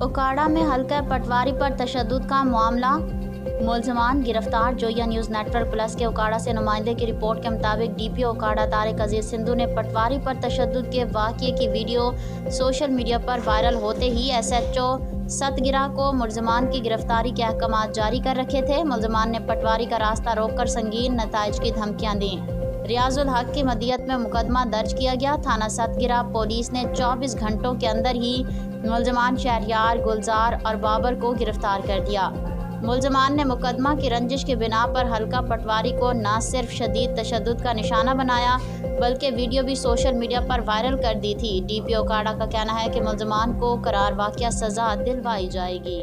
उकाड़ा में हल्का पटवारी पर तशद्दुद का मामला, मुलजमान गिरफ्तार। जोया न्यूज़ नेटवर्क प्लस के उकाड़ा से नुमाइंदे की रिपोर्ट के मुताबिक डीपीओ उकाड़ा तारिक अजीज सिंधु ने पटवारी पर तशद्दुद के वाक़ये की वीडियो सोशल मीडिया पर वायरल होते ही एसएचओ सतगिरा को मुलजमान की गिरफ्तारी के अहकाम जारी कर रखे थे। मुलजमान ने पटवारी का रास्ता रोककर संगीन नताइज की धमकियाँ दी। रियाजुल हक की मदियत में मुकदमा दर्ज किया गया। थाना सतगिरा पुलिस ने 24 घंटों के अंदर ही मुलजमान शहरियार, गुलजार और बाबर को गिरफ्तार कर दिया। मुलजमान ने मुकदमा की रंजिश की बिना पर हल्का पटवारी को न सिर्फ शदीद तशद्दुद का निशाना बनाया बल्कि वीडियो भी सोशल मीडिया पर वायरल कर दी थी। डीपीओ उकाड़ा का कहना है कि मुलजमान को करार वाक़या सज़ा दिलवाई जाएगी।